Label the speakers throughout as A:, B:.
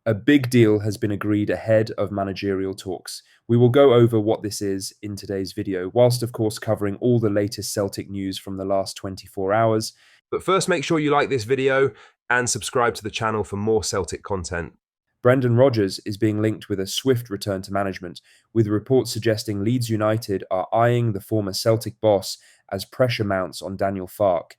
A: A big deal has been agreed ahead of managerial talks. We will go over what this is in today's video, whilst of course covering all the latest Celtic news from the last 24 hours. But first, make sure you like this video and subscribe to the channel for more Celtic content. Brendan Rodgers is being linked with a swift return to management, with reports suggesting Leeds United are eyeing the former Celtic boss as pressure mounts on Daniel Farke.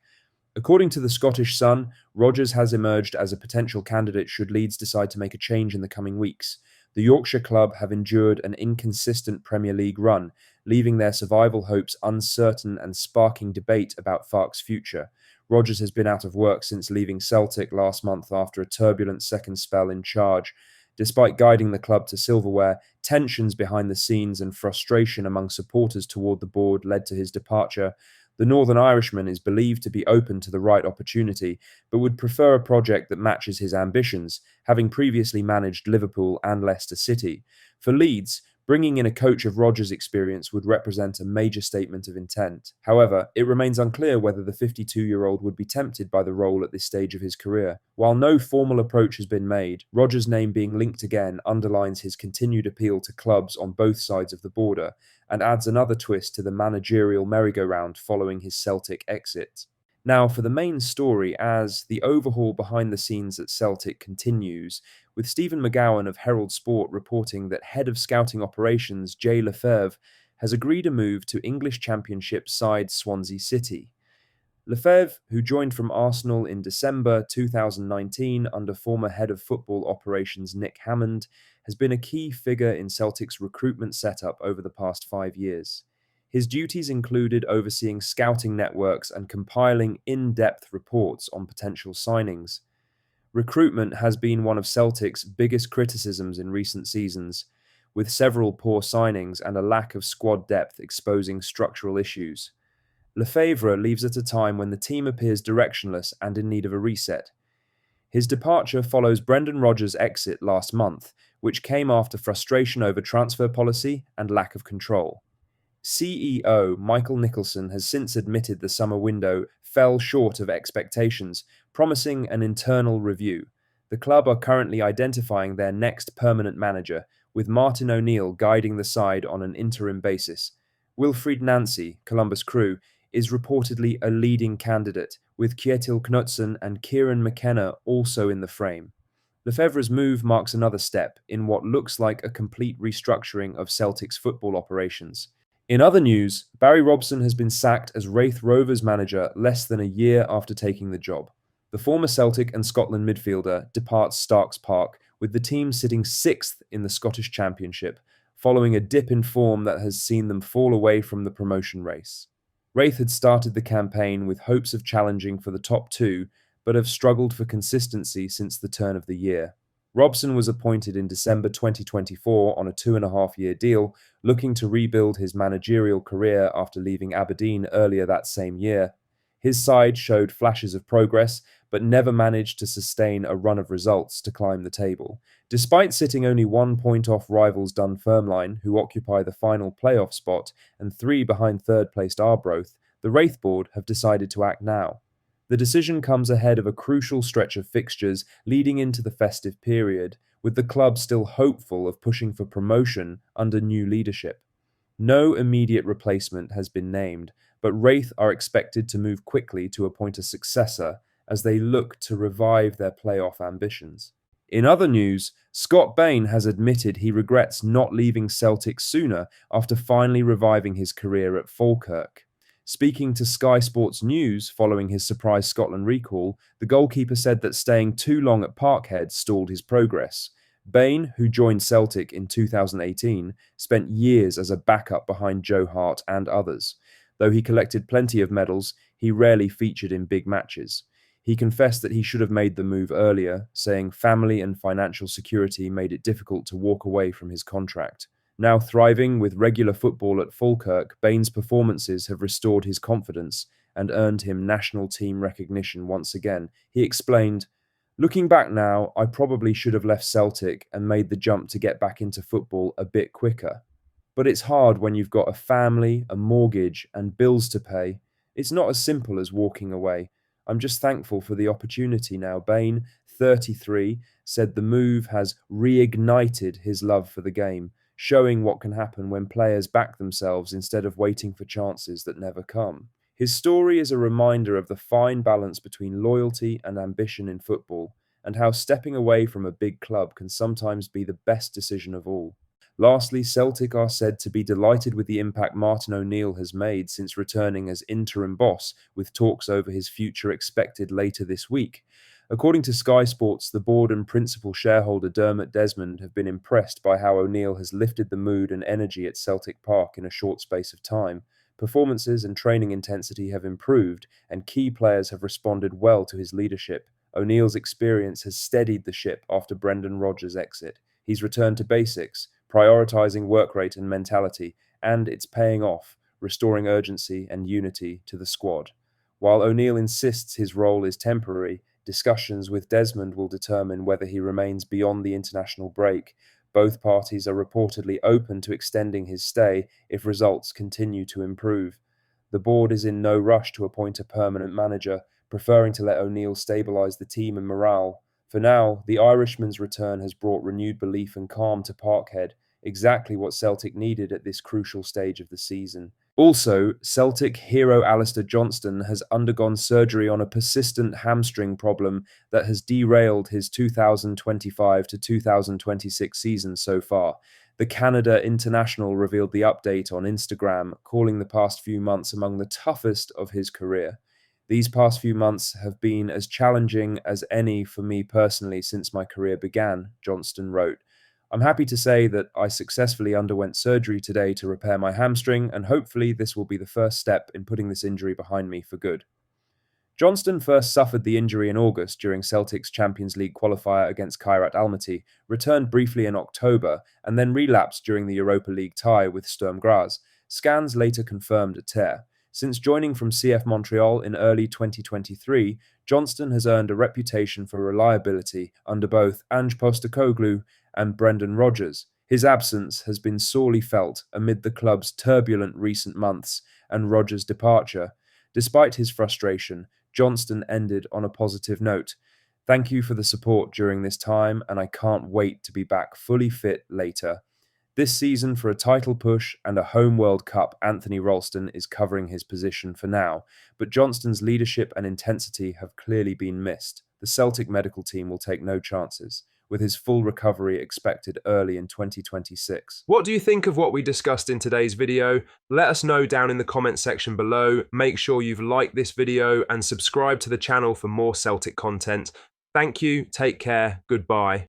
A: According to the Scottish Sun, Rodgers has emerged as a potential candidate should Leeds decide to make a change in the coming weeks. The Yorkshire club have endured an inconsistent Premier League run, leaving their survival hopes uncertain and sparking debate about Farke's future. Rodgers has been out of work since leaving Celtic last month after a turbulent second spell in charge. Despite guiding the club to silverware, tensions behind the scenes and frustration among supporters toward the board led to his departure. The Northern Irishman is believed to be open to the right opportunity, but would prefer a project that matches his ambitions, having previously managed Liverpool and Leicester City. For Leeds, bringing in a coach of Rodgers' experience would represent a major statement of intent. However, it remains unclear whether the 52-year-old would be tempted by the role at this stage of his career. While no formal approach has been made, Rodgers' name being linked again underlines his continued appeal to clubs on both sides of the border, and adds another twist to the managerial merry-go-round following his Celtic exit. Now, for the main story, as the overhaul behind the scenes at Celtic continues, with Stephen McGowan of Herald Sport reporting that head of scouting operations Jay Lefebvre has agreed a move to English Championship side Swansea City. Lefebvre, who joined from Arsenal in December 2019 under former head of football operations Nick Hammond, has been a key figure in Celtic's recruitment setup over the past 5 years. His duties included overseeing scouting networks and compiling in-depth reports on potential signings. Recruitment has been one of Celtic's biggest criticisms in recent seasons, with several poor signings and a lack of squad depth exposing structural issues. Lefebvre leaves at a time when the team appears directionless and in need of a reset. His departure follows Brendan Rodgers' exit last month, which came after frustration over transfer policy and lack of control. CEO Michael Nicholson has since admitted the summer window fell short of expectations, promising an internal review. The club are currently identifying their next permanent manager, with Martin O'Neill guiding the side on an interim basis. Wilfried Nancy, Columbus Crew, is reportedly a leading candidate, with Kjetil Knutsen and Kieran McKenna also in the frame. Lefebvre's move marks another step in what looks like a complete restructuring of Celtic's football operations. In other news, Barry Robson has been sacked as Raith Rovers manager less than a year after taking the job. The former Celtic and Scotland midfielder departs Starks Park, with the team sitting 6th in the Scottish Championship, following a dip in form that has seen them fall away from the promotion race. Raith had started the campaign with hopes of challenging for the top 2, but have struggled for consistency since the turn of the year. Robson was appointed in December 2024 on a 2.5-year deal, looking to rebuild his managerial career after leaving Aberdeen earlier that same year. His side showed flashes of progress, but never managed to sustain a run of results to climb the table. Despite sitting only 1 point off rivals Dunfermline, who occupy the final playoff spot, and 3 behind third-placed Arbroath, the Wraith board have decided to act now. The decision comes ahead of a crucial stretch of fixtures leading into the festive period, with the club still hopeful of pushing for promotion under new leadership. No immediate replacement has been named, but Wraith are expected to move quickly to appoint a successor as they look to revive their playoff ambitions. In other news, Scott Bain has admitted he regrets not leaving Celtic sooner after finally reviving his career at Falkirk. Speaking to Sky Sports News following his surprise Scotland recall, the goalkeeper said that staying too long at Parkhead stalled his progress. Bain, who joined Celtic in 2018, spent years as a backup behind Joe Hart and others. Though he collected plenty of medals, he rarely featured in big matches. He confessed that he should have made the move earlier, saying family and financial security made it difficult to walk away from his contract. Now thriving with regular football at Falkirk, Bain's performances have restored his confidence and earned him national team recognition once again. He explained, "Looking back now, I probably should have left Celtic and made the jump to get back into football a bit quicker. But it's hard when you've got a family, a mortgage, and bills to pay. It's not as simple as walking away. I'm just thankful for the opportunity now, Bain. 33, said the move has reignited his love for the game, showing what can happen when players back themselves instead of waiting for chances that never come. His story is a reminder of the fine balance between loyalty and ambition in football, and how stepping away from a big club can sometimes be the best decision of all. Lastly, Celtic are said to be delighted with the impact Martin O'Neill has made since returning as interim boss, with talks over his future expected later this week. According to Sky Sports, the board and principal shareholder Dermot Desmond have been impressed by how O'Neill has lifted the mood and energy at Celtic Park in a short space of time. Performances and training intensity have improved, and key players have responded well to his leadership. O'Neill's experience has steadied the ship after Brendan Rodgers' exit. He's returned to basics, prioritising work rate and mentality, and it's paying off, restoring urgency and unity to the squad. While O'Neill insists his role is temporary, discussions with Desmond will determine whether he remains beyond the international break. Both parties are reportedly open to extending his stay if results continue to improve. The board is in no rush to appoint a permanent manager, preferring to let O'Neill stabilise the team and morale. For now, the Irishman's return has brought renewed belief and calm to Parkhead, exactly what Celtic needed at this crucial stage of the season. Also, Celtic hero Alistair Johnston has undergone surgery on a persistent hamstring problem that has derailed his 2025 to 2026 season so far. The Canada international revealed the update on Instagram, calling the past few months among the toughest of his career. These past few months have been as challenging as any for me personally since my career began, Johnston wrote. I'm happy to say that I successfully underwent surgery today to repair my hamstring, and hopefully this will be the first step in putting this injury behind me for good. Johnston first suffered the injury in August during Celtic's Champions League qualifier against Kairat Almaty, returned briefly in October, and then relapsed during the Europa League tie with Sturm Graz. Scans later confirmed a tear. Since joining from CF Montreal in early 2023, Johnston has earned a reputation for reliability under both Ange Postecoglou and Brendan Rodgers. His absence has been sorely felt amid the club's turbulent recent months and Rodgers' departure. Despite his frustration, Johnston ended on a positive note. Thank you for the support during this time, and I can't wait to be back fully fit later. This season, for a title push and a home World Cup, Anthony Ralston is covering his position for now, but Johnston's leadership and intensity have clearly been missed. The Celtic medical team will take no chances, with his full recovery expected early in 2026. What do you think of what we discussed in today's video? Let us know down in the comments section below. Make sure you've liked this video and subscribe to the channel for more Celtic content. Thank you, take care, goodbye.